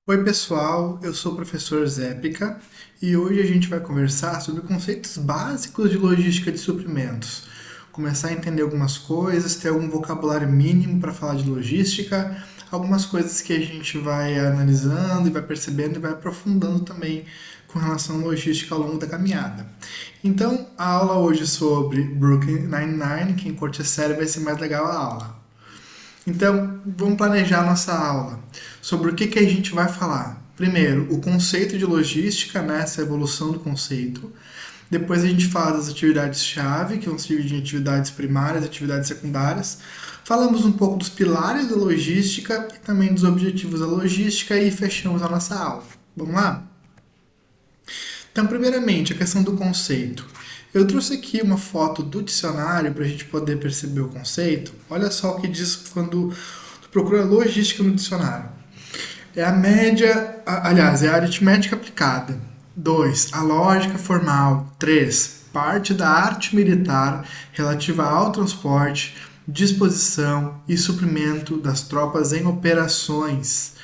Oi, pessoal, eu sou o professor Zépica e hoje a gente vai conversar sobre conceitos básicos de logística de suprimentos. Começar a entender algumas coisas, ter algum vocabulário mínimo para falar de logística, algumas coisas que a gente vai analisando e vai percebendo e vai aprofundando também com relação à logística ao longo da caminhada. Então, a aula hoje é sobre Brooklyn Nine-Nine, quem curte a série vai ser mais legal a aula. Então, vamos planejar a nossa aula. Sobre o que a gente vai falar? Primeiro, o conceito de logística, né, essa evolução do conceito. Depois a gente fala das atividades-chave, que vão se dividir em atividades primárias e atividades secundárias. Falamos um pouco dos pilares da logística e também dos objetivos da logística e fechamos a nossa aula. Vamos lá? Então, primeiramente, a questão do conceito. Eu trouxe aqui uma foto do dicionário para a gente poder perceber o conceito. Olha só o que diz quando tu procura logística no dicionário. É a média, aliás, é a aritmética aplicada. 2. A lógica formal. 3. Parte da arte militar relativa ao transporte, disposição e suprimento das tropas em operações.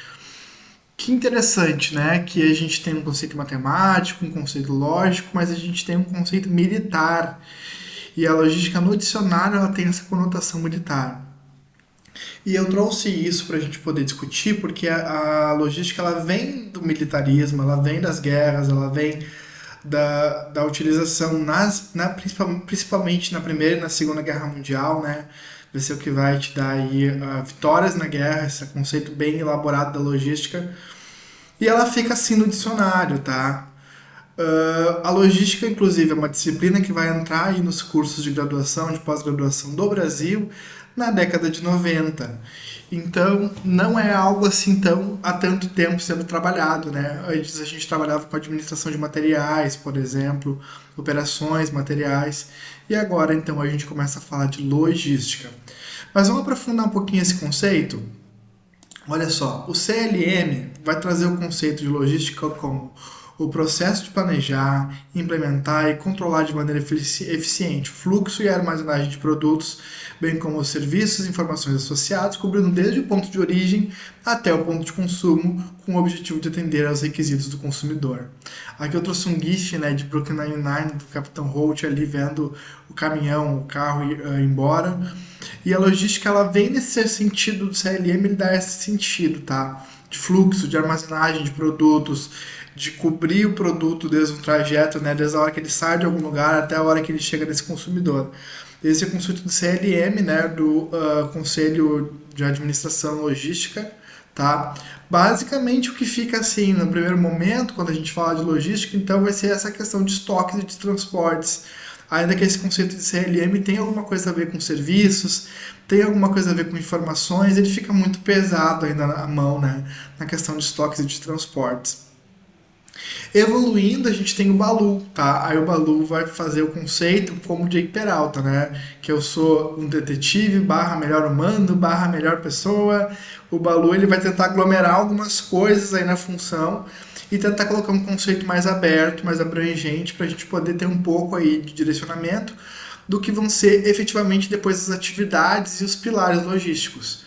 Que interessante, né? Que a gente tem um conceito matemático, um conceito lógico, mas a gente tem um conceito militar. E a logística no dicionário ela tem essa conotação militar. E eu trouxe isso para a gente poder discutir, porque a logística ela vem do militarismo, ela vem das guerras, ela vem da utilização principalmente na Primeira e na Segunda Guerra Mundial, né? Vai ser o que vai te dar aí vitórias na guerra, esse conceito bem elaborado da logística. E ela fica assim no dicionário, tá? A logística, inclusive, é uma disciplina que vai entrar aí nos cursos de graduação, de pós-graduação do Brasil na década de 90. Então, não é algo assim tão há tanto tempo sendo trabalhado, né? Antes a gente trabalhava com administração de materiais, por exemplo, operações, materiais, e agora então a gente começa a falar de logística. Mas vamos aprofundar um pouquinho esse conceito? Olha só, o CLM vai trazer o conceito de logística como o processo de planejar, implementar e controlar de maneira eficiente o fluxo e a armazenagem de produtos, bem como os serviços e informações associados, cobrindo desde o ponto de origem até o ponto de consumo, com o objetivo de atender aos requisitos do consumidor. Aqui eu trouxe um GIF, né, de Brooklyn Nine-Nine, do Capitão Holt ali vendo o caminhão, o carro ir embora. E a logística ela vem nesse sentido do CLM, ele dá esse sentido, tá? De fluxo, de armazenagem de produtos, de cobrir o produto desde um trajeto, né? Desde a hora que ele sai de algum lugar até a hora que ele chega nesse consumidor. Esse é o conceito do CLM, né? Do Conselho de Administração Logística, tá? Basicamente o que fica assim no primeiro momento, quando a gente fala de logística, então vai ser essa questão de estoques e de transportes. Ainda que esse conceito de CLM tem alguma coisa a ver com serviços, tem alguma coisa a ver com informações, ele fica muito pesado ainda na mão, né? Na questão de estoques e de transportes. Evoluindo, a gente tem o Balu, tá? Aí o Balu vai fazer o conceito como Jake Peralta, né? Que eu sou um detetive barra melhor humano, barra melhor pessoa. O Balu ele vai tentar aglomerar algumas coisas aí na função e tentar colocar um conceito mais aberto, mais abrangente, para a gente poder ter um pouco aí de direcionamento do que vão ser efetivamente depois as atividades e os pilares logísticos.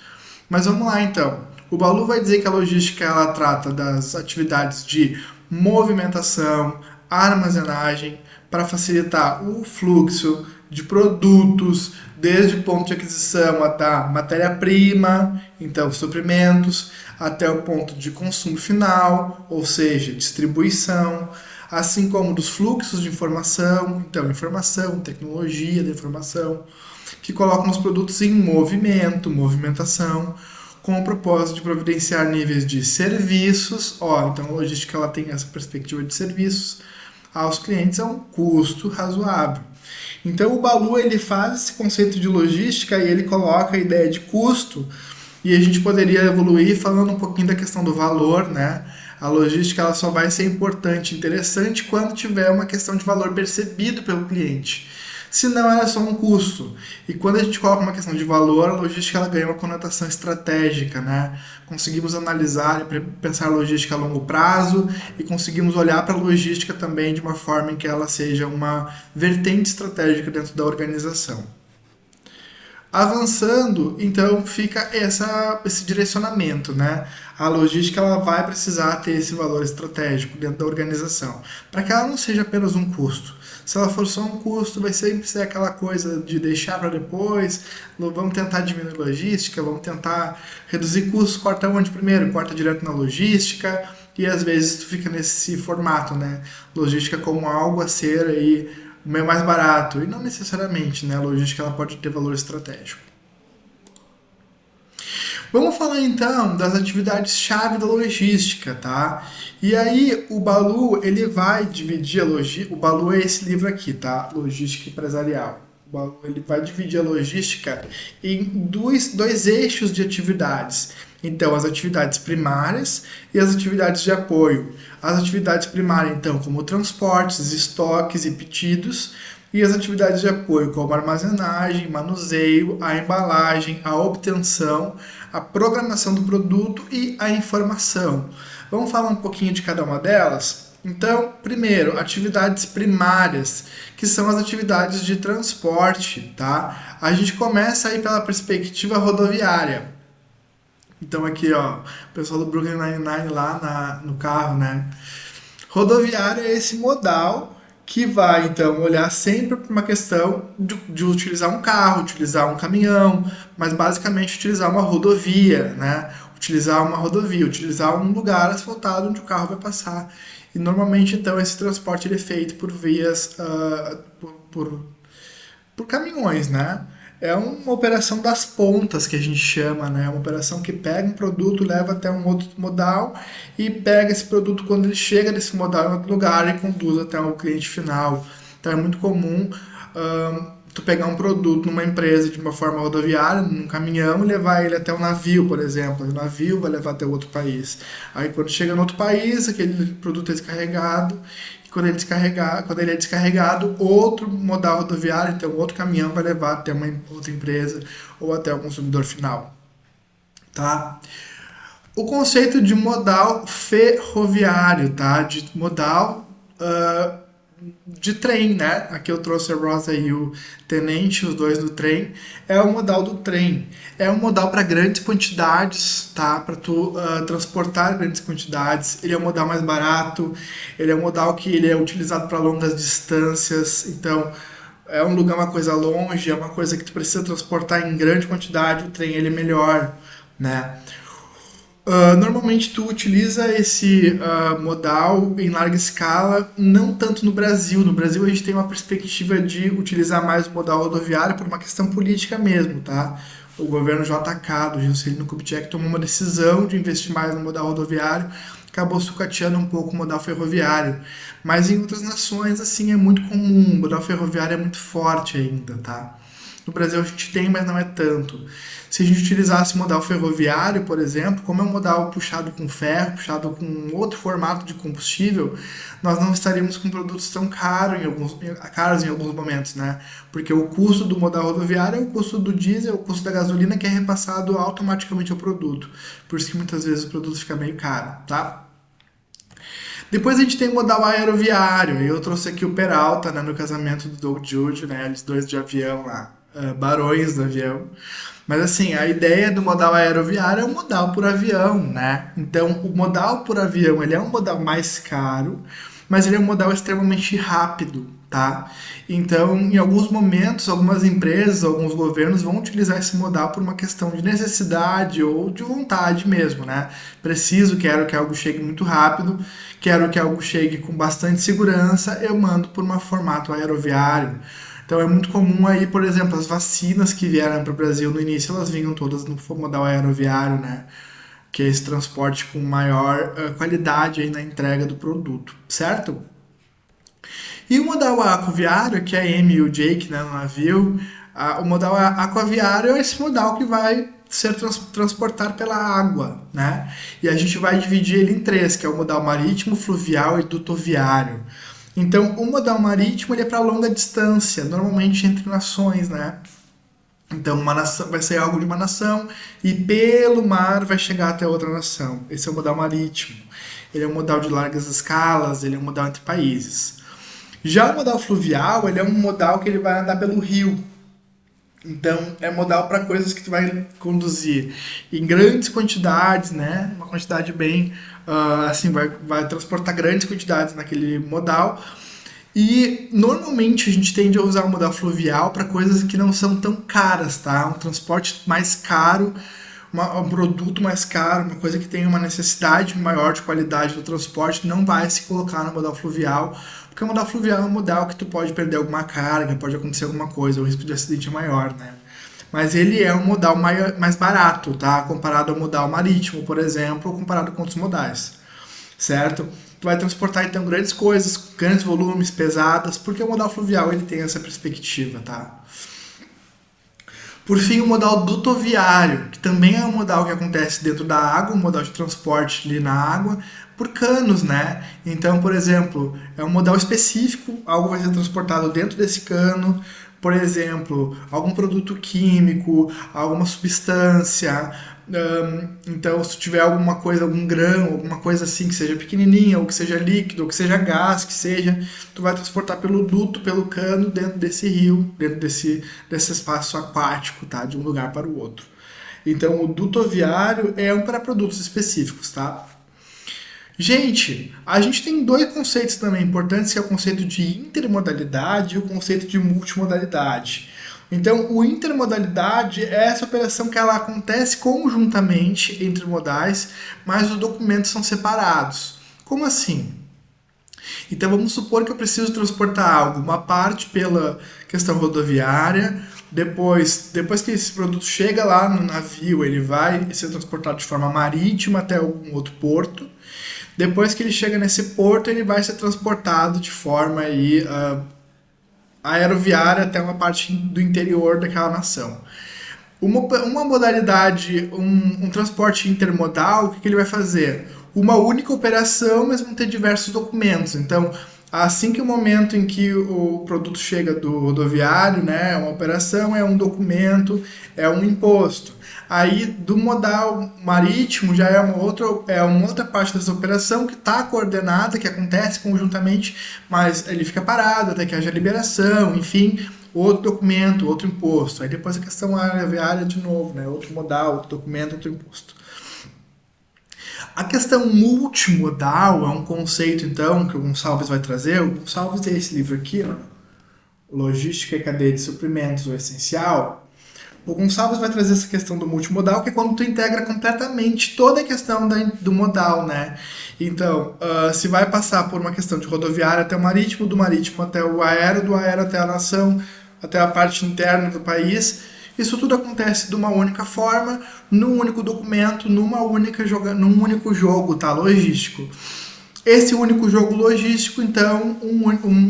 Mas vamos lá então. O Balu vai dizer que a logística ela trata das atividades de movimentação, armazenagem, para facilitar o fluxo de produtos, desde o ponto de aquisição da matéria-prima, então suprimentos, até o ponto de consumo final, ou seja, distribuição, assim como dos fluxos de informação, então informação, tecnologia da informação, que colocam os produtos em movimento, movimentação, com o propósito de providenciar níveis de serviços. Então a logística ela tem essa perspectiva de serviços aos clientes a um custo razoável. Então o Balu ele faz esse conceito de logística e ele coloca a ideia de custo e a gente poderia evoluir falando um pouquinho da questão do valor, né? A logística ela só vai ser importante, interessante quando tiver uma questão de valor percebido pelo cliente. Senão ela é só um custo. E quando a gente coloca uma questão de valor, a logística ela ganha uma conotação estratégica, né? Conseguimos analisar e pensar a logística a longo prazo e conseguimos olhar para a logística também de uma forma em que ela seja uma vertente estratégica dentro da organização. Avançando, então fica esse direcionamento, né? A logística ela vai precisar ter esse valor estratégico dentro da organização, para que ela não seja apenas um custo. Se ela for só um custo, vai sempre ser aquela coisa de deixar para depois, vamos tentar diminuir logística, vamos tentar reduzir custos, corta onde primeiro? Corta direto na logística, e às vezes tu fica nesse formato, né? Logística como algo a ser aí o meio mais barato, e não necessariamente, né? A logística ela pode ter valor estratégico. Vamos falar então das atividades-chave da logística, tá? E aí o Balu, ele vai dividir a logística, o Balu é esse livro aqui, tá? Logística Empresarial. O Balu, ele vai dividir a logística em dois eixos de atividades. Então, as atividades primárias e as atividades de apoio. As atividades primárias, então, como transportes, estoques e pedidos, e as atividades de apoio, como armazenagem, manuseio, a embalagem, a obtenção, a programação do produto e a informação. Vamos falar um pouquinho de cada uma delas? Então, primeiro, atividades primárias, que são as atividades de transporte, tá? A gente começa aí pela perspectiva rodoviária. Então aqui, ó, o pessoal do Brooklyn Nine-Nine lá no carro, né? Rodoviária é esse modal que vai, então, olhar sempre para uma questão de utilizar um carro, utilizar um caminhão, mas basicamente utilizar uma rodovia, né? Utilizar um lugar asfaltado onde o carro vai passar. E normalmente, então, esse transporte ele é feito por vias, por caminhões, né? É uma operação das pontas que a gente chama, né? Uma operação que pega um produto, leva até um outro modal e pega esse produto quando ele chega desse modal em outro lugar e conduz até o cliente final. Então é muito comum tu pegar um produto numa empresa de uma forma rodoviária, num caminhão, e levar ele até um navio, por exemplo. O navio vai levar até outro país. Aí quando chega no outro país, aquele produto é descarregado. E quando ele é descarregado, outro modal rodoviário, então outro caminhão vai levar até uma outra empresa ou até o consumidor final. Tá? O conceito de modal ferroviário, tá? De modal de trem, né? Aqui eu trouxe a Rosa e o Tenente, os dois do trem. É o modal do trem. É um modal para grandes quantidades, tá? Para tu transportar grandes quantidades. Ele é um modal mais barato. Ele é um modal que ele é utilizado para longas distâncias. Então, é um lugar, uma coisa longe, é uma coisa que tu precisa transportar em grande quantidade. O trem ele é melhor, né? Normalmente tu utiliza esse modal em larga escala, não tanto no Brasil. No Brasil a gente tem uma perspectiva de utilizar mais o modal rodoviário por uma questão política mesmo, tá? O governo JK, do Juscelino Kubitschek, tomou uma decisão de investir mais no modal rodoviário, acabou sucateando um pouco o modal ferroviário. Mas em outras nações, assim, é muito comum, o modal ferroviário é muito forte ainda, tá? No Brasil a gente tem, mas não é tanto. Se a gente utilizasse modal ferroviário, por exemplo, como é um modal puxado com ferro, puxado com outro formato de combustível, nós não estaríamos com produtos tão caros em alguns momentos, né? Porque o custo do modal rodoviário é o custo do diesel, o custo da gasolina que é repassado automaticamente ao produto. Por isso que muitas vezes o produto fica meio caro, tá? Depois a gente tem o modal aeroviário, e eu trouxe aqui o Peralta, né, no casamento do Doug Jude, né, eles dois de avião lá, barões do avião. Mas assim, a ideia do modal aeroviário é o modal por avião, né? Então, o modal por avião, ele é um modal mais caro, mas ele é um modal extremamente rápido, tá? Então, em alguns momentos, algumas empresas, alguns governos vão utilizar esse modal por uma questão de necessidade ou de vontade mesmo, né? Quero que algo chegue muito rápido, quero que algo chegue com bastante segurança, eu mando por um formato aeroviário. Então é muito comum aí, por exemplo, as vacinas que vieram para o Brasil no início, elas vinham todas no modal aeroviário, né? Que é esse transporte com maior qualidade aí na entrega do produto, certo? E o modal aquaviário, que é a Amy e o Jake, né, no navio, o modal aquaviário é esse modal que vai ser transportado pela água, né? E a gente vai dividir ele em três, que é o modal marítimo, fluvial e dutoviário. Então, o modal marítimo ele é para longa distância, normalmente entre nações, né? Então, uma nação, vai sair algo de uma nação e pelo mar vai chegar até outra nação. Esse é o modal marítimo. Ele é um modal de largas escalas, ele é um modal entre países. Já o modal fluvial, ele é um modal que ele vai andar pelo rio. Então, é modal para coisas que tu vai conduzir em grandes quantidades, né? Uma quantidade bem, assim, vai transportar grandes quantidades naquele modal. E normalmente a gente tende a usar o modal fluvial para coisas que não são tão caras, tá? Um transporte mais caro, um produto mais caro, uma coisa que tem uma necessidade maior de qualidade do transporte, não vai se colocar no modal fluvial, porque o modal fluvial é um modal que tu pode perder alguma carga, pode acontecer alguma coisa, o risco de acidente é maior, né? Mas ele é um modal mais barato, tá? Comparado ao modal marítimo, por exemplo, ou comparado com outros modais, certo? Tu vai transportar então grandes coisas, grandes volumes, pesadas, porque o modal fluvial ele tem essa perspectiva, tá? Por fim, o modal dutoviário, que também é um modal que acontece dentro da água, um modal de transporte ali na água, por canos, né? Então, por exemplo, é um modal específico, algo vai ser transportado dentro desse cano, por exemplo, algum produto químico, alguma substância. Então, se tiver alguma coisa, algum grão, alguma coisa assim que seja pequenininha, ou que seja líquido, ou que seja gás, que seja, tu vai transportar pelo duto, pelo cano, dentro desse rio, dentro desse espaço aquático, tá? De um lugar para o outro. Então, o dutoviário é um para produtos específicos, tá? Gente, a gente tem dois conceitos também importantes, que é o conceito de intermodalidade e o conceito de multimodalidade. Então, o intermodalidade é essa operação que ela acontece conjuntamente entre modais, mas os documentos são separados. Como assim? Então, vamos supor que eu preciso transportar algo, uma parte pela questão rodoviária, depois que esse produto chega lá no navio, ele vai ser transportado de forma marítima até algum outro porto. Depois que ele chega nesse porto, ele vai ser transportado de forma aí, aeroviária até uma parte do interior daquela nação. Uma modalidade, um transporte intermodal, o que ele vai fazer? Uma única operação, mas vão ter diversos documentos. Então, assim que o momento em que o produto chega do rodoviário, né, é uma operação, é um documento, é um imposto. Aí, do modal marítimo, já é uma outra parte dessa operação que está coordenada, que acontece conjuntamente, mas ele fica parado até que haja liberação, enfim, outro documento, outro imposto. Aí depois a questão aeroviária de novo, né? Outro modal, outro documento, outro imposto. A questão multimodal é um conceito, então, que o Gonçalves vai trazer. O Gonçalves tem esse livro aqui, ó, Logística e Cadeia de Suprimentos, o Essencial. O Gonçalves vai trazer essa questão do multimodal, que é quando tu integra completamente toda a questão do modal, né? Então, se vai passar por uma questão de rodoviária até o marítimo, do marítimo até o aéreo, do aéreo até a nação, até a parte interna do país, isso tudo acontece de uma única forma, num único documento, num único jogo, tá? Logístico. Esse único jogo logístico, então, um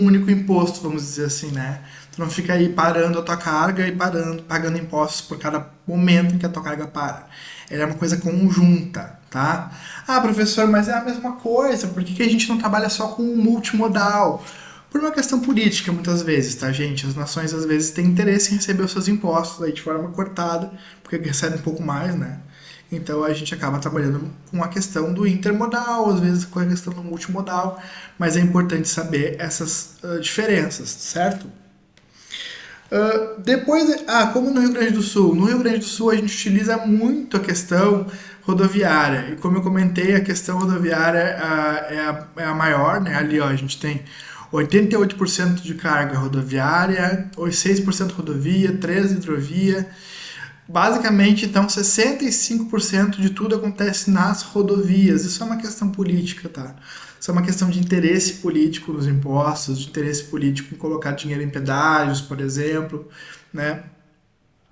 único imposto, vamos dizer assim, né? Tu não fica aí parando a tua carga e pagando impostos por cada momento em que a tua carga para. Ela é uma coisa conjunta, tá? Ah, professor, mas é a mesma coisa, por que a gente não trabalha só com o multimodal? Por uma questão política, muitas vezes, tá, gente? As nações, às vezes, têm interesse em receber os seus impostos aí de forma cortada, porque recebem um pouco mais, né? Então a gente acaba trabalhando com a questão do intermodal, às vezes com a questão do multimodal, mas é importante saber essas diferenças, certo? Como no Rio Grande do Sul? No Rio Grande do Sul a gente utiliza muito a questão rodoviária, e como eu comentei, a questão rodoviária é a maior, né? Ali ó, a gente tem 88% de carga rodoviária, 6% rodovia, 13% hidrovia. Basicamente, então, 65% de tudo acontece nas rodovias. Isso é uma questão política, tá? Isso é uma questão de interesse político nos impostos, de interesse político em colocar dinheiro em pedágios, por exemplo, né?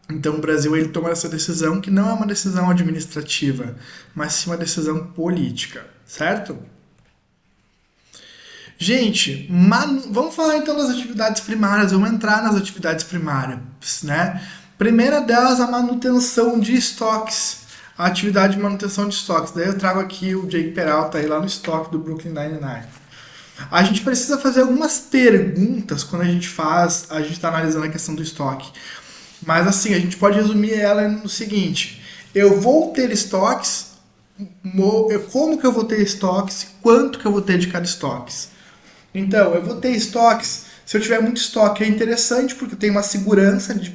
Então, o Brasil ele toma essa decisão que não é uma decisão administrativa, mas sim uma decisão política, certo? Gente, vamos falar então das atividades primárias, vamos entrar nas atividades primárias, né? Primeira delas, a manutenção de estoques, a atividade de manutenção de estoques. Daí eu trago aqui o Jake Peralta aí lá no estoque do Brooklyn Nine-Nine. A gente precisa fazer algumas perguntas quando a gente está analisando a questão do estoque. Mas assim, a gente pode resumir ela no seguinte: eu vou ter estoques, como que eu vou ter estoques, quanto que eu vou ter de cada estoques. Então, eu vou ter estoques. Se eu tiver muito estoque é interessante porque tem uma segurança de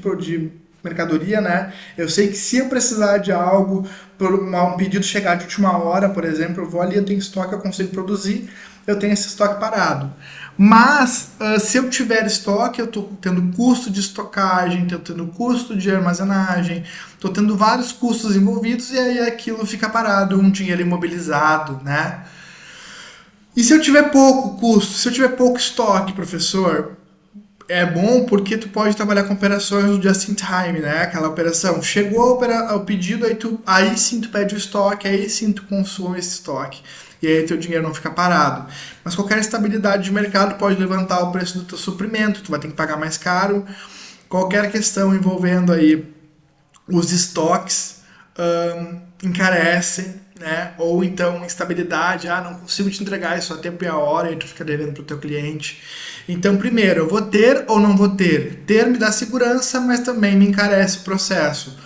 mercadoria, né? Eu sei que se eu precisar de algo, por um pedido chegar de última hora, por exemplo, eu vou ali, eu tenho estoque, eu consigo produzir, eu tenho esse estoque parado. Mas se eu tiver estoque, eu estou tendo custo de estocagem, estou tendo custo de armazenagem, estou tendo vários custos envolvidos e aí aquilo fica parado, um dinheiro imobilizado, né? E se eu tiver pouco custo, se eu tiver pouco estoque, professor, é bom porque tu pode trabalhar com operações do just in time, né? Aquela operação, chegou o pedido, aí sim tu pede o estoque, aí sim tu consome esse estoque. E aí teu dinheiro não fica parado. Mas qualquer estabilidade de mercado pode levantar o preço do teu suprimento, tu vai ter que pagar mais caro. Qualquer questão envolvendo aí os estoques encarecem, né? Ou então instabilidade, não consigo te entregar isso a tempo e a hora, e tu fica devendo para o teu cliente. Então, primeiro, eu vou ter ou não vou ter? Ter me dá segurança, mas também me encarece o processo.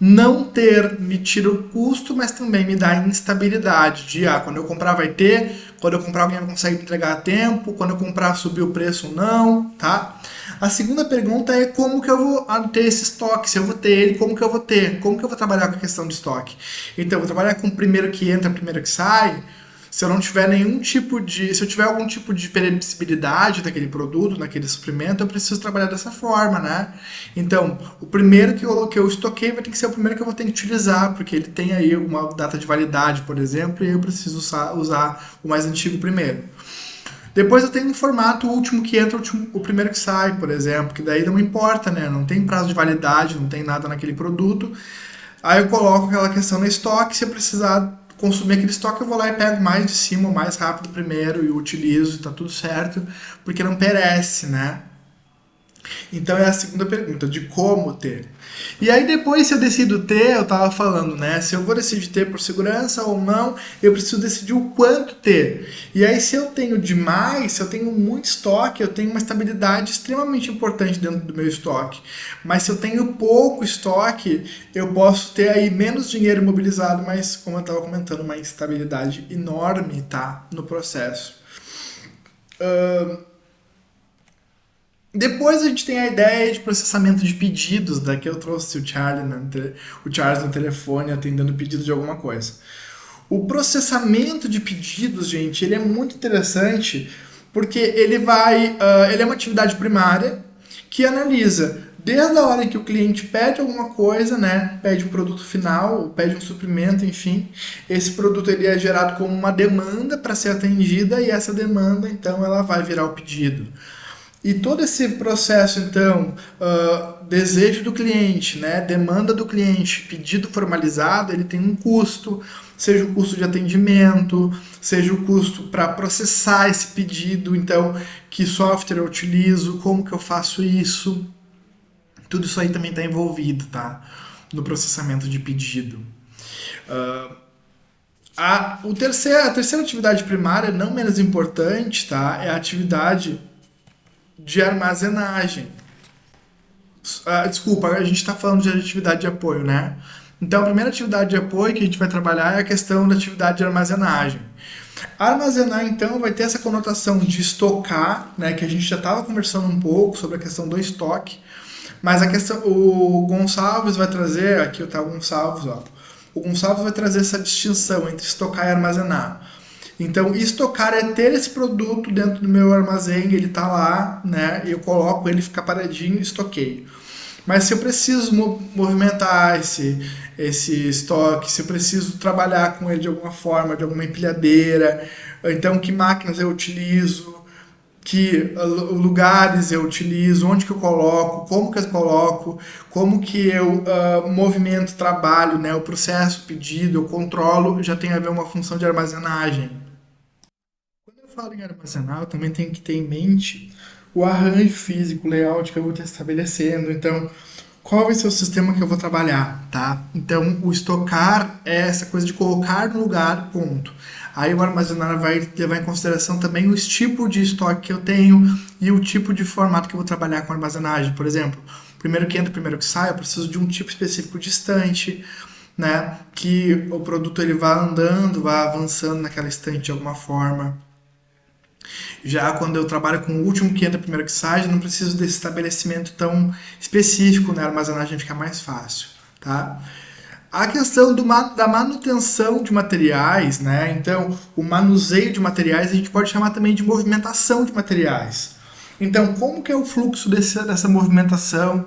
Não ter me tira o custo, mas também me dá instabilidade de, quando eu comprar vai ter, quando eu comprar alguém vai conseguir me entregar a tempo, quando eu comprar subir o preço ou não, tá? A segunda pergunta é como que eu vou ter esse estoque, se eu vou ter ele, como que eu vou ter, como que eu vou trabalhar com a questão do estoque. Então, eu vou trabalhar com o primeiro que entra, o primeiro que sai. Se eu não tiver nenhum tipo de. Se eu tiver algum tipo de previsibilidade daquele produto, daquele suprimento, eu preciso trabalhar dessa forma, né? Então, o primeiro que eu estoquei vai ter que ser o primeiro que eu vou ter que utilizar, porque ele tem aí uma data de validade, por exemplo, e eu preciso usar o mais antigo primeiro. Depois eu tenho um formato, o último que entra, o primeiro que sai, por exemplo, que daí não importa, né? Não tem prazo de validade, não tem nada naquele produto. Aí eu coloco aquela questão no estoque, se eu precisar consumir aquele estoque, eu vou lá e pego mais de cima, o mais rápido primeiro e utilizo, e tá tudo certo, porque não perece, né? Então é a segunda pergunta, de como ter. E aí depois, se eu decido ter, eu tava falando, né? Se eu vou decidir ter por segurança ou não, eu preciso decidir o quanto ter. E aí, se eu tenho demais, se eu tenho muito estoque, eu tenho uma estabilidade extremamente importante dentro do meu estoque. Mas se eu tenho pouco estoque, eu posso ter aí menos dinheiro imobilizado, mas, como eu estava comentando, uma instabilidade enorme, tá? No processo. Depois a gente tem a ideia de processamento de pedidos, daqui eu trouxe o Charles no telefone atendendo pedido de alguma coisa. O processamento de pedidos, gente, ele é muito interessante porque ele é uma atividade primária que analisa desde a hora em que o cliente pede alguma coisa, né, pede um produto final, pede um suprimento, enfim, esse produto ele é gerado como uma demanda para ser atendida e essa demanda, então, ela vai virar o pedido. E todo esse processo, então, desejo do cliente, né, demanda do cliente, pedido formalizado, ele tem um custo, seja o custo de atendimento, seja o custo para processar esse pedido, então, que software eu utilizo, como que eu faço isso, tudo isso aí também está envolvido, tá, no processamento de pedido. A terceira atividade primária, não menos importante, tá, é a atividade de armazenagem. Desculpa, a gente está falando de atividade de apoio, né? Então, a primeira atividade de apoio que a gente vai trabalhar é a questão da atividade de armazenagem. Armazenar, então, vai ter essa conotação de estocar, né? Que a gente já estava conversando um pouco sobre a questão do estoque, mas a questão, o Gonçalves vai trazer, aqui está o Gonçalves, ó. O Gonçalves vai trazer essa distinção entre estocar e armazenar. Então, estocar é ter esse produto dentro do meu armazém, ele está lá, né? Eu coloco ele, fica paradinho e estoqueio. Mas se eu preciso movimentar esse estoque, se eu preciso trabalhar com ele de alguma forma, de alguma empilhadeira, então que máquinas eu utilizo, que lugares eu utilizo, onde que eu coloco, como que eu coloco, como que eu movimento, trabalho, né? O processo, o pedido, eu controlo, já tem a ver uma função de armazenagem. Quando eu falo em armazenar, eu também tenho que ter em mente o arranjo físico, o layout que eu vou estar estabelecendo. Então, qual vai ser o sistema que eu vou trabalhar, tá? Então, o estocar é essa coisa de colocar no lugar, ponto. Aí o armazenar vai levar em consideração também o tipo de estoque que eu tenho e o tipo de formato que eu vou trabalhar com armazenagem. Por exemplo, primeiro que entra, primeiro que sai, eu preciso de um tipo específico de estante, né? Que o produto ele vá andando, vá avançando naquela estante de alguma forma. Já quando eu trabalho com o último que entra, primeiro que sai, eu não preciso desse estabelecimento tão específico, né? A armazenagem fica mais fácil, tá? A questão da manutenção de materiais, né? Então, o manuseio de materiais a gente pode chamar também de movimentação de materiais. Então, como que é o fluxo dessa movimentação?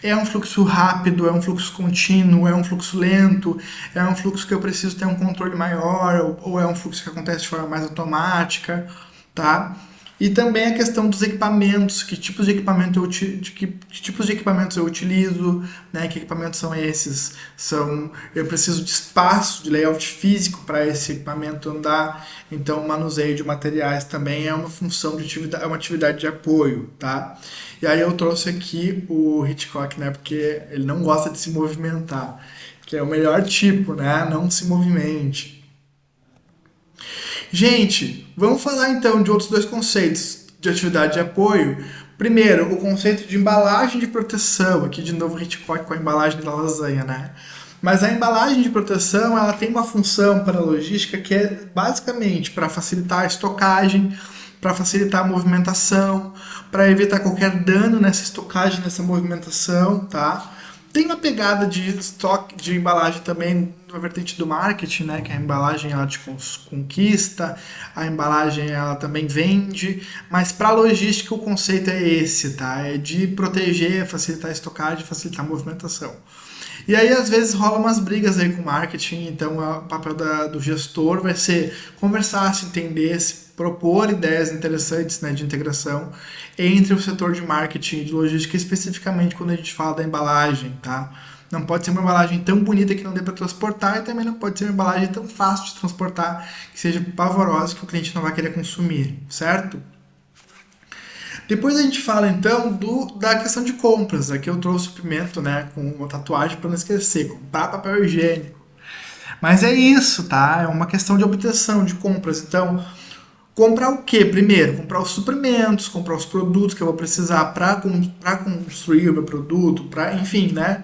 É um fluxo rápido, é um fluxo contínuo, é um fluxo lento, é um fluxo que eu preciso ter um controle maior, ou é um fluxo que acontece de forma mais automática, tá? E também a questão dos equipamentos, que tipos de equipamento que tipos de equipamentos eu utilizo, né? Que equipamentos são esses? Eu preciso de espaço, de layout físico para esse equipamento andar. Então, o manuseio de materiais também é uma função de atividade, é uma atividade de apoio, tá? E aí eu trouxe aqui o Hitchcock, né? Porque ele não gosta de se movimentar, que é o melhor tipo, né? Não se movimente. Gente, vamos falar então de outros dois conceitos de atividade de apoio. Primeiro, o conceito de embalagem de proteção, aqui de novo Hitchcock com a embalagem da lasanha, né? Mas a embalagem de proteção, ela tem uma função para a logística que é basicamente para facilitar a estocagem, para facilitar a movimentação, para evitar qualquer dano nessa estocagem, nessa movimentação, tá? Tem uma pegada de estoque, de embalagem também na vertente do marketing, né? Que a embalagem ela te conquista, a embalagem ela também vende, mas para logística o conceito é esse, tá? É de proteger, facilitar a estocagem, facilitar a movimentação. E aí, às vezes, rola umas brigas aí com o marketing, então o papel do gestor vai ser conversar, se entender, se propor ideias interessantes, né, de integração entre o setor de marketing e de logística, especificamente quando a gente fala da embalagem, tá? Não pode ser uma embalagem tão bonita que não dê para transportar e também não pode ser uma embalagem tão fácil de transportar que seja pavorosa que o cliente não vai querer consumir, certo? Depois a gente fala então da questão de compras. Aqui eu trouxe o pimento, né, com uma tatuagem para não esquecer, comprar papel higiênico. Mas é isso, tá? É uma questão de obtenção de compras. Então, comprar o que primeiro? Comprar os suprimentos, comprar os produtos que eu vou precisar para construir o meu produto, para, enfim, né?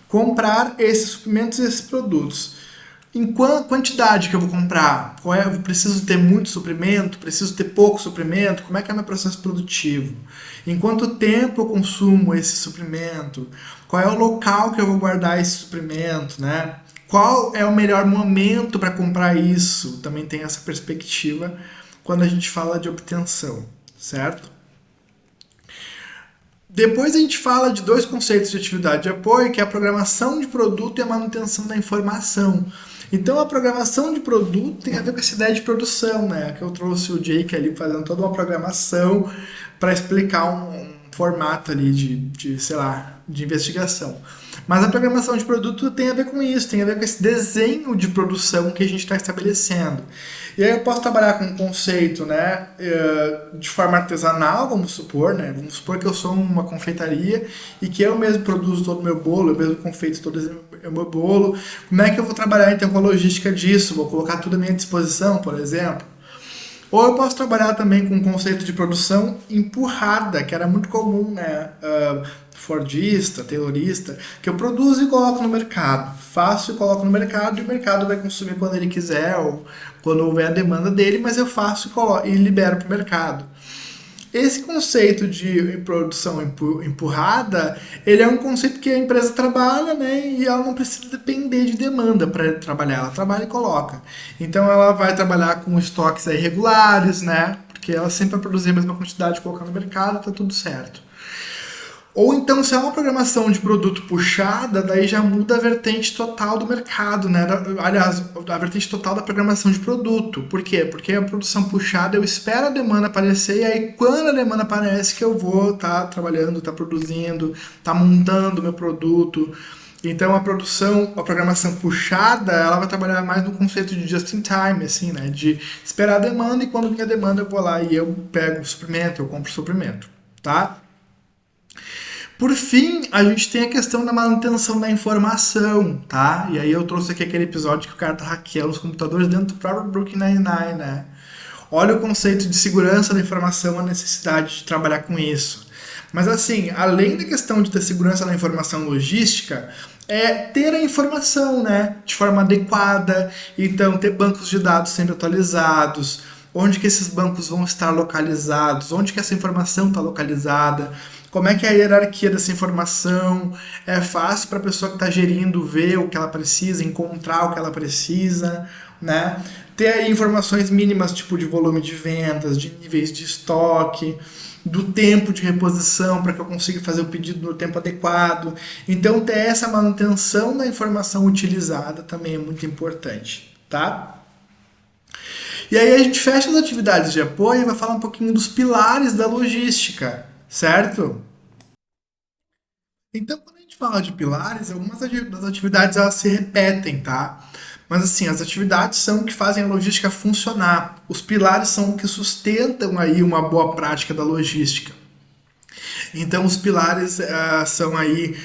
Comprar esses suprimentos e esses produtos. Em quantidade que eu vou comprar? Eu preciso ter muito suprimento? Preciso ter pouco suprimento? Como é que é o meu processo produtivo? Em quanto tempo eu consumo esse suprimento? Qual é o local que eu vou guardar esse suprimento, né? Qual é o melhor momento para comprar isso? Também tem essa perspectiva quando a gente fala de obtenção, certo? Depois a gente fala de dois conceitos de atividade de apoio, que é a programação de produto e a manutenção da informação. Então a programação de produto tem a ver com essa ideia de produção, né? Que eu trouxe o Jake ali fazendo toda uma programação para explicar um formato ali sei lá, de investigação. Mas a programação de produto tem a ver com isso, tem a ver com esse desenho de produção que a gente está estabelecendo. E aí eu posso trabalhar com um conceito, né, de forma artesanal, vamos supor, né? Vamos supor que eu sou uma confeitaria e que eu mesmo produzo todo o meu bolo, eu mesmo confeito todo o meu bolo. Como é que eu vou trabalhar então com a logística disso? Vou colocar tudo à minha disposição, por exemplo? Ou eu posso trabalhar também com o conceito de produção empurrada, que era muito comum, né? Fordista, taylorista, que eu produzo e coloco no mercado. Faço e coloco no mercado e o mercado vai consumir quando ele quiser ou quando houver a demanda dele, mas eu faço e libero para o mercado. Esse conceito de produção empurrada, ele é um conceito que a empresa trabalha, né, e ela não precisa depender de demanda para trabalhar, ela trabalha e coloca. Então ela vai trabalhar com estoques irregulares, né, porque ela sempre vai produzir a mesma quantidade de colocar no mercado, tá tudo certo. Ou então, se é uma programação de produto puxada, daí já muda a vertente total do mercado, né? Aliás, a vertente total da programação de produto. Por quê? Porque a produção puxada, eu espero a demanda aparecer e aí quando a demanda aparece que eu vou estar trabalhando, estar produzindo, estar montando o meu produto. Então a programação puxada, ela vai trabalhar mais no conceito de just in time, assim, né? De esperar a demanda e quando vinha a demanda eu vou lá e eu pego o suprimento, eu compro o suprimento, tá? Por fim, a gente tem a questão da manutenção da informação, tá? E aí eu trouxe aqui aquele episódio que o cara tá hackeando os computadores dentro do próprio Brooklyn Nine-Nine, né? Olha o conceito de segurança da informação, a necessidade de trabalhar com isso. Mas assim, além da questão de ter segurança da informação logística, é ter a informação, né? De forma adequada, então ter bancos de dados sempre atualizados, onde que esses bancos vão estar localizados, onde que essa informação está localizada, como é que é a hierarquia dessa informação, é fácil para a pessoa que está gerindo ver o que ela precisa, encontrar o que ela precisa, né? Ter aí informações mínimas, tipo de volume de vendas, de níveis de estoque, do tempo de reposição para que eu consiga fazer o pedido no tempo adequado. Então, ter essa manutenção da informação utilizada também é muito importante, tá? E aí a gente fecha as atividades de apoio e vai falar um pouquinho dos pilares da logística, certo? Então, quando a gente fala de pilares, algumas das atividades elas se repetem, tá? Mas assim, as atividades são o que fazem a logística funcionar. Os pilares são o que sustentam aí uma boa prática da logística. Então, os pilares são aí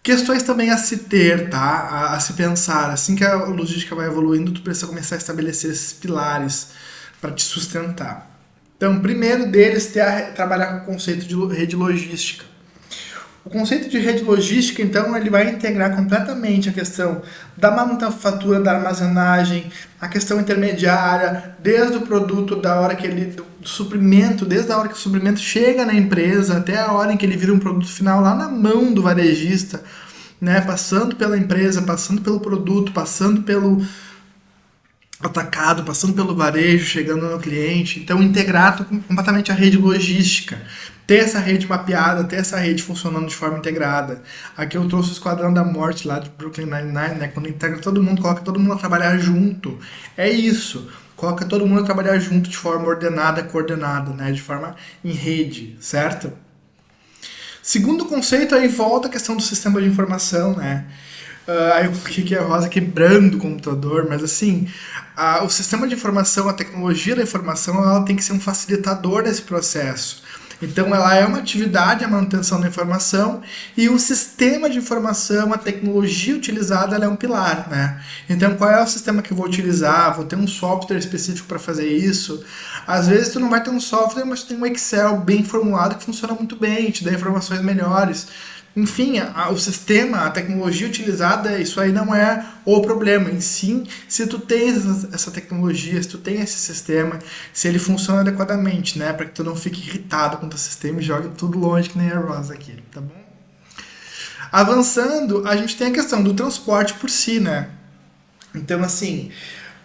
questões também a se ter, tá? A se pensar. Assim que a logística vai evoluindo, tu precisa começar a estabelecer esses pilares para te sustentar. Então, o primeiro deles é trabalhar com o conceito de rede logística. O conceito de rede logística, então, ele vai integrar completamente a questão da manufatura, da armazenagem, a questão intermediária, desde o produto, da hora que ele, do suprimento, desde a hora que o suprimento chega na empresa até a hora em que ele vira um produto final lá na mão do varejista, né, passando pela empresa, passando pelo produto, passando pelo atacado, passando pelo varejo, chegando no cliente. Então, integrar completamente a rede logística. Ter essa rede mapeada, ter essa rede funcionando de forma integrada. Aqui eu trouxe o Esquadrão da Morte lá de Brooklyn Nine-Nine, né? Quando integra todo mundo, coloca todo mundo a trabalhar junto. É isso. Coloca todo mundo a trabalhar junto de forma ordenada, coordenada, né? De forma em rede, certo? Segundo conceito, aí volta a questão do sistema de informação, né? Aí eu coloquei aqui a Rosa quebrando o computador, mas assim, o sistema de informação, a tecnologia da informação, ela tem que ser um facilitador desse processo. Então, ela é uma atividade, a manutenção da informação, e o sistema de informação, a tecnologia utilizada, ela é um pilar, né? Então, qual é o sistema que eu vou utilizar? Vou ter um software específico para fazer isso? Às vezes, tu não vai ter um software, mas tu tem um Excel bem formulado que funciona muito bem, te dá informações melhores. Enfim, o sistema, a tecnologia utilizada, isso aí não é o problema. Em sim, se tu tens essa tecnologia, se tu tem esse sistema, se ele funciona adequadamente, né? Para que tu não fique irritado com o teu sistema e jogue tudo longe, que nem a Rosa aqui, tá bom? Avançando, a gente tem a questão do transporte por si, né? Então, assim,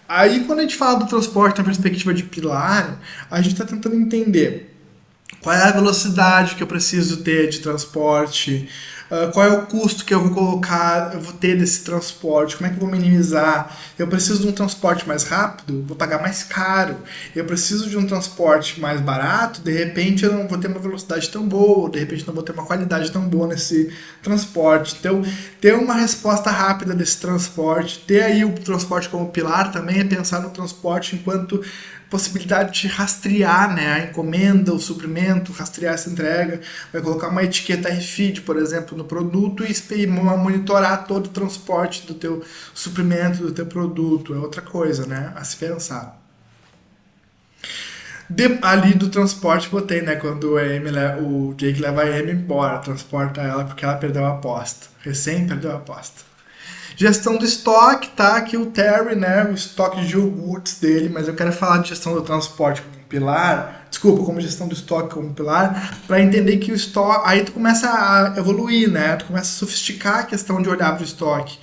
aí quando a gente fala do transporte na perspectiva de pilar, a gente está tentando entender qual é a velocidade que eu preciso ter de transporte, qual é o custo que eu vou colocar, eu vou ter desse transporte, como é que eu vou minimizar. Eu preciso de um transporte mais rápido, vou pagar mais caro. Eu preciso de um transporte mais barato, de repente eu não vou ter uma velocidade tão boa, de repente não vou ter uma qualidade tão boa nesse transporte. Então, ter uma resposta rápida desse transporte, ter aí o transporte como pilar também é pensar no transporte enquanto possibilidade de rastrear, né, a encomenda, o suprimento, rastrear essa entrega, vai colocar uma etiqueta RFID, por exemplo, no produto e monitorar todo o transporte do teu suprimento, do teu produto, é outra coisa, né, a se pensar. Ali do transporte botei, né, quando o Jake leva a Amy embora, transporta ela porque ela perdeu a aposta, recém perdeu a aposta. Gestão do estoque, tá? Aqui o Terry, né? O estoque de iogurtes dele, mas eu quero falar de gestão do transporte como pilar, desculpa, como gestão do estoque como pilar, para entender que o estoque, aí tu começa a evoluir, né? Tu começa a sofisticar a questão de olhar para o estoque.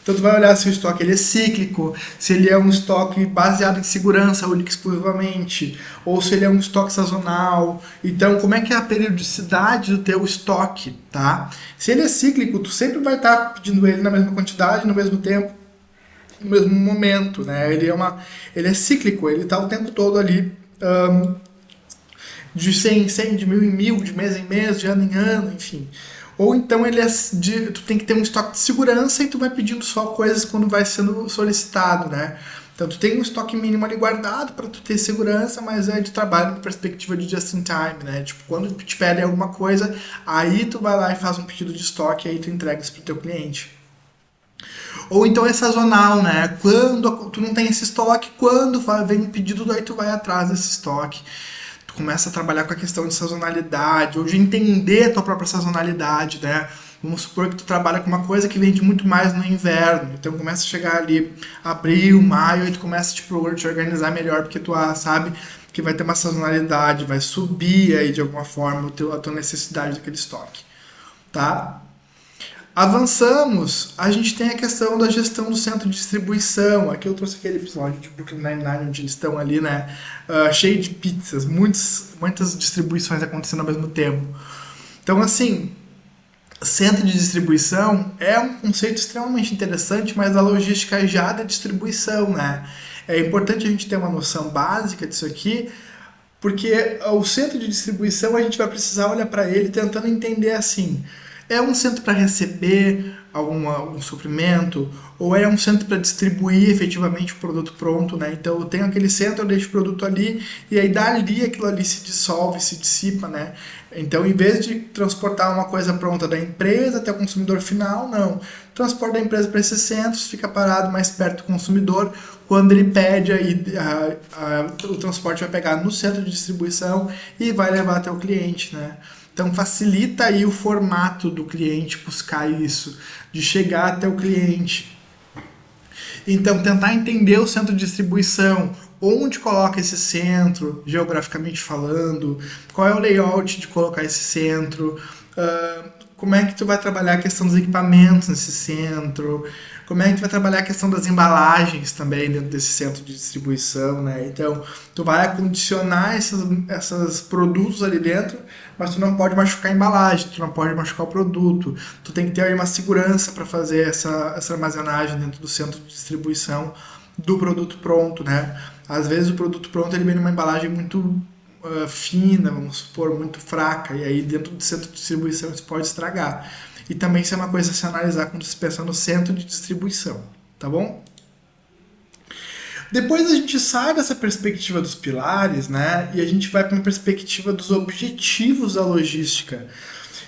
Então tu vai olhar se o estoque ele é cíclico, se ele é um estoque baseado em segurança única e exclusivamente, ou se ele é um estoque sazonal. Então, como é que é a periodicidade do teu estoque, tá? Se ele é cíclico, tu sempre vai estar pedindo ele na mesma quantidade, no mesmo tempo, no mesmo momento, né? Ele é cíclico, ele está o tempo todo ali de 100 em 100, de 1000 em 1000, de mês em mês, de ano em ano, enfim. Ou então tu tem que ter um estoque de segurança e tu vai pedindo só coisas quando vai sendo solicitado, né? Então tu tem um estoque mínimo ali guardado para tu ter segurança, mas é de trabalho na perspectiva de just in time, né? Tipo, quando te pedem alguma coisa, aí tu vai lá e faz um pedido de estoque e aí tu entrega isso pro teu cliente. Ou então é sazonal, né? Quando tu não tem esse estoque, quando vem um pedido, aí tu vai atrás desse estoque. Tu começa a trabalhar com a questão de sazonalidade, ou de entender a tua própria sazonalidade, né? Vamos supor que tu trabalha com uma coisa que vende muito mais no inverno, então começa a chegar ali abril, maio, e tu começa tipo, a te organizar melhor, porque tu sabe que vai ter uma sazonalidade, vai subir aí de alguma forma a tua necessidade daquele estoque, tá? Avançamos, a gente tem a questão da gestão do centro de distribuição. Aqui eu trouxe aquele episódio de Brooklyn Nine-Nine, onde eles estão ali, né, cheio de pizzas, muitas distribuições acontecendo ao mesmo tempo. Então, assim, centro de distribuição é um conceito extremamente interessante, mas a logística é já da distribuição, né? É importante a gente ter uma noção básica disso aqui, porque o centro de distribuição a gente vai precisar olhar para ele tentando entender assim, é um centro para receber algum suprimento ou é um centro para distribuir efetivamente o produto pronto, né? Então eu tenho aquele centro, eu deixo o produto ali e aí dali aquilo ali se dissolve, se dissipa, né? Então em vez de transportar uma coisa pronta da empresa até o consumidor final, não. Transporta da empresa para esses centros, fica parado mais perto do consumidor, quando ele pede aí o transporte vai pegar no centro de distribuição e vai levar até o cliente, né? Então facilita aí o formato do cliente buscar isso, de chegar até o cliente. Então tentar entender o centro de distribuição, onde coloca esse centro, geograficamente falando, qual é o layout de colocar esse centro, como é que tu vai trabalhar a questão dos equipamentos nesse centro, como é que tu vai trabalhar a questão das embalagens também dentro desse centro de distribuição, né? Então, tu vai acondicionar esses produtos ali dentro, mas tu não pode machucar a embalagem, tu não pode machucar o produto, tu tem que ter aí uma segurança para fazer essa armazenagem dentro do centro de distribuição do produto pronto, né? Às vezes o produto pronto ele vem numa embalagem muito fina, vamos supor, muito fraca, e aí dentro do centro de distribuição isso pode estragar. E também isso é uma coisa a se analisar quando se pensa no centro de distribuição, tá bom? Depois a gente sai dessa perspectiva dos pilares, né? E a gente vai para uma perspectiva dos objetivos da logística.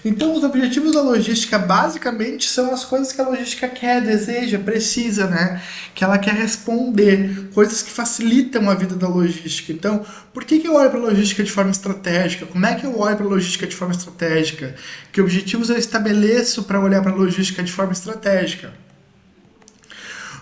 Então, os objetivos da logística basicamente são as coisas que a logística quer, deseja, precisa, né? Que ela quer responder, coisas que facilitam a vida da logística. Então, por que eu olho para a logística de forma estratégica? Como é que eu olho para a logística de forma estratégica? Que objetivos eu estabeleço para olhar para a logística de forma estratégica?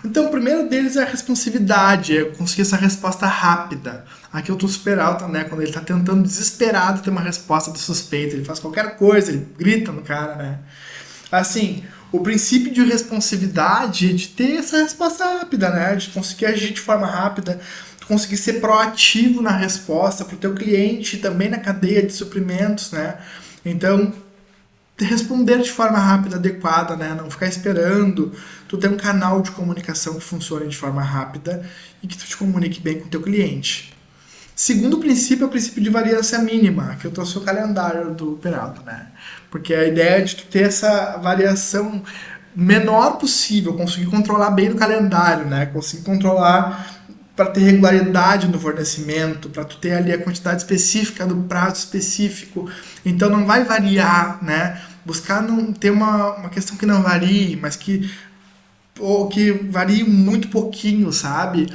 Então, o primeiro deles é a responsividade, é conseguir essa resposta rápida. Aqui eu tô super alta, né? Quando ele tá tentando desesperado ter uma resposta do suspeito, ele faz qualquer coisa, ele grita no cara, né? Assim, o princípio de responsividade é de ter essa resposta rápida, né? De conseguir agir de forma rápida, conseguir ser proativo na resposta para o teu cliente, também na cadeia de suprimentos, né? Então, responder de forma rápida, adequada, né? Não ficar esperando. Tu ter um canal de comunicação que funcione de forma rápida e que tu te comunique bem com o teu cliente. Segundo princípio é o princípio de variância mínima, que eu trouxe o calendário do Peralta, né? Porque a ideia é de tu ter essa variação menor possível, conseguir controlar bem no calendário, né? Conseguir controlar para ter regularidade no fornecimento, para tu ter ali a quantidade específica do prazo específico. Então não vai variar, né? Buscar não ter uma questão que não varie, mas que varie muito pouquinho, sabe?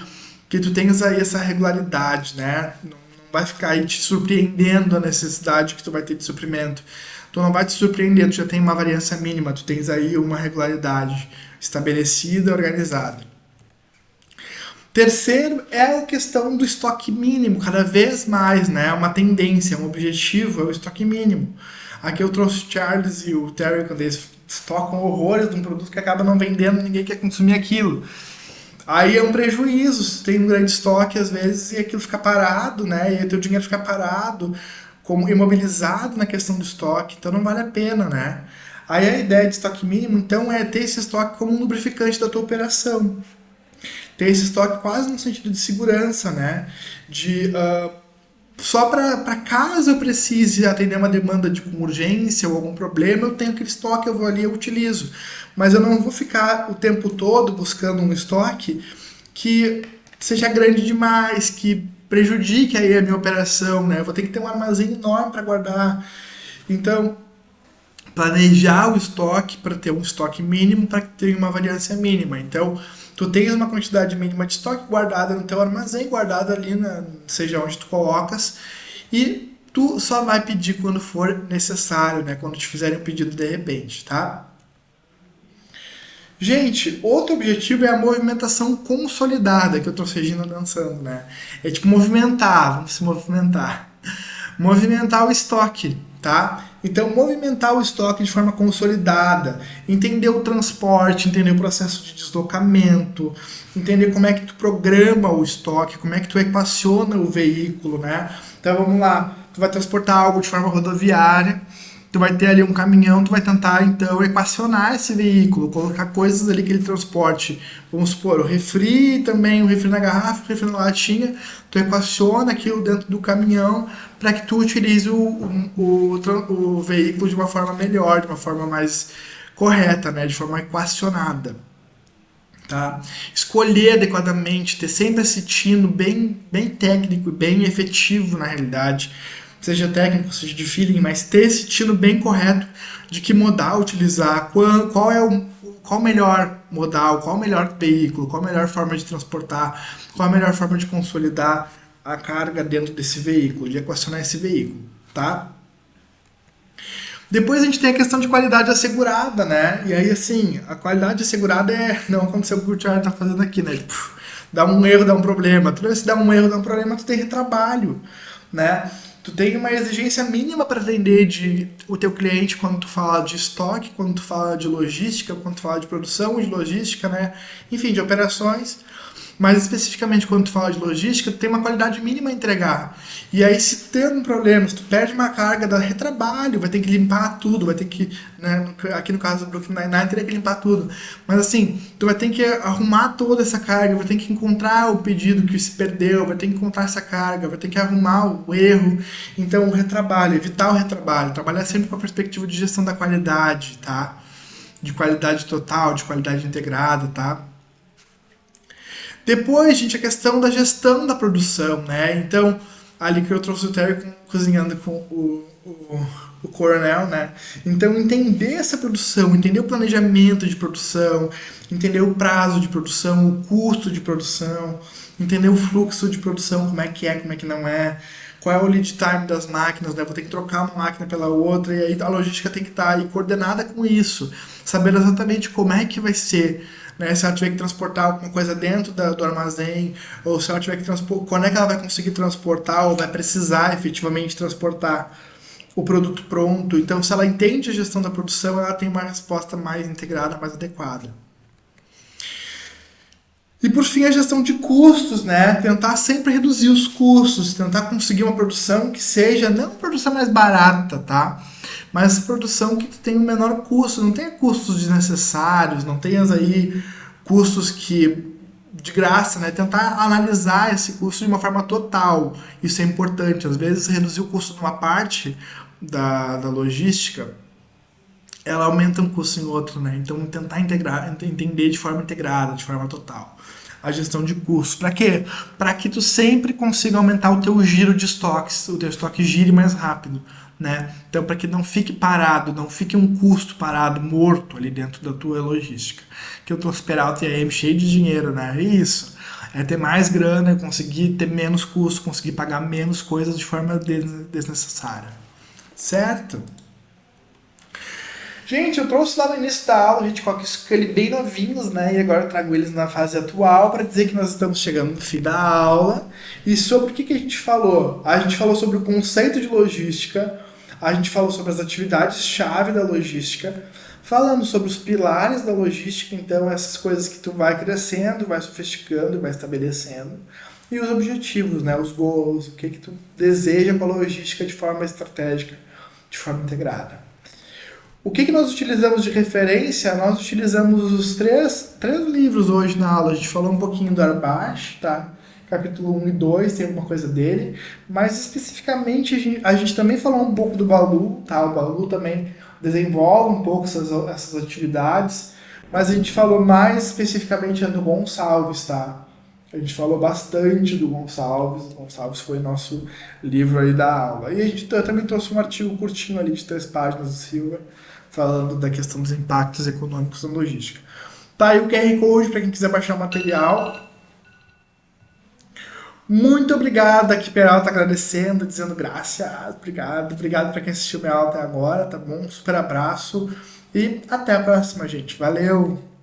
Que tu tenhas aí essa regularidade, né? Não vai ficar aí te surpreendendo a necessidade que tu vai ter de suprimento. Tu não vai te surpreender, tu já tem uma variância mínima, tu tens aí uma regularidade estabelecida, organizada. Terceiro é a questão do estoque mínimo, cada vez mais, né? Uma tendência, um objetivo é o estoque mínimo. Aqui eu trouxe o Charles e o Terry quando eles estocam horrores de um produto que acaba não vendendo, ninguém quer consumir aquilo. Aí é um prejuízo, você tem um grande estoque às vezes e aquilo fica parado, né? E aí teu dinheiro fica parado, como imobilizado na questão do estoque, então não vale a pena, né? Aí a ideia de estoque mínimo, então, é ter esse estoque como um lubrificante da tua operação. Ter esse estoque quase no sentido de segurança, né? De só para caso eu precise atender uma demanda de com urgência ou algum problema, eu tenho aquele estoque, eu vou ali e eu utilizo. Mas eu não vou ficar o tempo todo buscando um estoque que seja grande demais, que prejudique aí a minha operação, né? Eu vou ter que ter um armazém enorme para guardar. Então, planejar o estoque para ter um estoque mínimo para ter uma variância mínima. Então, tu tens uma quantidade mínima de estoque guardada no teu armazém, guardada ali, seja onde tu colocas, e Tu só vai pedir quando for necessário, né? Quando te fizerem o pedido de repente, tá? Gente, outro objetivo é a movimentação consolidada, que eu trouxe a Regina dançando, né? É tipo movimentar, vamos se movimentar. Movimentar o estoque, tá? Então, movimentar o estoque de forma consolidada, entender o transporte, entender o processo de deslocamento, entender como é que tu programa o estoque, como é que tu equaciona o veículo, né? Então, vamos lá, tu vai transportar algo de forma rodoviária, tu vai ter ali um caminhão, tu vai tentar então equacionar esse veículo, colocar coisas ali que ele transporte. Vamos supor, o refri também, o refri na garrafa, o refri na latinha, tu equaciona aquilo dentro do caminhão para que tu utilize o veículo de uma forma melhor, de uma forma mais correta, né? De forma equacionada. Tá? Escolher adequadamente, ter sempre esse tino bem técnico e bem efetivo na realidade, seja técnico, seja de feeling, mas ter esse tino bem correto de que modal utilizar, qual o melhor modal, qual o melhor veículo, qual a melhor forma de transportar, qual a melhor forma de consolidar a carga dentro desse veículo, de equacionar esse veículo, tá? Depois a gente tem a questão de qualidade assegurada, né? E aí, assim, a qualidade assegurada não aconteceu o que o Thiago tá fazendo aqui, né? Tipo, dá um erro, dá um problema. Toda vez que dá um erro, dá um problema, tu tem retrabalho, né? Tu tem uma exigência mínima para atender o teu cliente quando tu fala de estoque, quando tu fala de logística, quando tu fala de produção de logística, né? Enfim, de operações. Mas especificamente quando tu fala de logística, tu tem uma qualidade mínima a entregar. E aí, se tu tem um problema, se tu perde uma carga, dá retrabalho, vai ter que limpar tudo, vai ter que, né, aqui no caso do Brooklyn Nine-Nine, teria que limpar tudo. Mas assim, tu vai ter que arrumar toda essa carga, vai ter que encontrar o pedido que se perdeu, vai ter que encontrar essa carga, vai ter que arrumar o erro. Então, o retrabalho, evitar o retrabalho, trabalhar sempre com a perspectiva de gestão da qualidade, tá? De qualidade total, de qualidade integrada, tá? Depois, gente, a questão da gestão da produção, né? Então, ali que eu trouxe o Terry cozinhando com o Coronel, né? Então, entender essa produção, entender o planejamento de produção, entender o prazo de produção, o custo de produção, entender o fluxo de produção, como é, como é que não é, qual é o lead time das máquinas, né? Vou ter que trocar uma máquina pela outra, e aí a logística tem que estar aí coordenada com isso, sabendo exatamente como é que vai ser, né? Se ela tiver que transportar alguma coisa dentro do armazém, ou se ela tiver que transportar, quando é que ela vai conseguir transportar, ou vai precisar efetivamente transportar o produto pronto. Então, se ela entende a gestão da produção, ela tem uma resposta mais integrada, mais adequada. E por fim, a gestão de custos, né? Tentar sempre reduzir os custos, tentar conseguir uma produção que seja não uma produção mais barata, tá? Mas produção que tenha um menor custo, não tenha custos desnecessários, não tenha aí custos que de graça, né? Tentar analisar esse custo de uma forma total. Isso é importante. Às vezes, reduzir o custo de uma parte da logística, ela aumenta um custo em outro, né? Então, tentar entender de forma integrada, de forma total. A gestão de custos. Para quê? Para que tu sempre consiga aumentar o teu giro de estoques, o teu estoque gire mais rápido, né? Então, para que não fique parado, não fique um custo parado, morto ali dentro da tua logística. Que eu trouxe Peralta e AM cheio de dinheiro, né? Isso. É ter mais grana, conseguir ter menos custo, conseguir pagar menos coisas de forma desnecessária. Certo? Gente, eu trouxe lá no início da aula, a gente coloca isso com ele bem novinhos, né? E agora eu trago eles na fase atual para dizer que nós estamos chegando no fim da aula. E sobre o que a gente falou? A gente falou sobre o conceito de logística, a gente falou sobre as atividades-chave da logística, falamos sobre os pilares da logística, então essas coisas que tu vai crescendo, vai sofisticando, vai estabelecendo. E os objetivos, né? Os goals, o que tu deseja com a logística de forma estratégica, de forma integrada. O que nós utilizamos de referência? Nós utilizamos os três livros hoje na aula. A gente falou um pouquinho do Arbash, tá? Capítulo 1 e 2, tem alguma coisa dele. Mas especificamente a gente também falou um pouco do Balu, tá? O Balu também desenvolve um pouco essas atividades. Mas a gente falou mais especificamente do Gonçalves, tá? A gente falou bastante do Gonçalves. O Gonçalves foi nosso livro aí da aula. E a gente também trouxe um artigo curtinho ali de 3 páginas do Silva, falando da questão dos impactos econômicos na logística. Tá aí o QR Code para quem quiser baixar o material. Muito obrigado aqui Peralta agradecendo, dizendo graças, obrigado para quem assistiu minha aula até agora, tá bom? Um super abraço e até a próxima, gente. Valeu!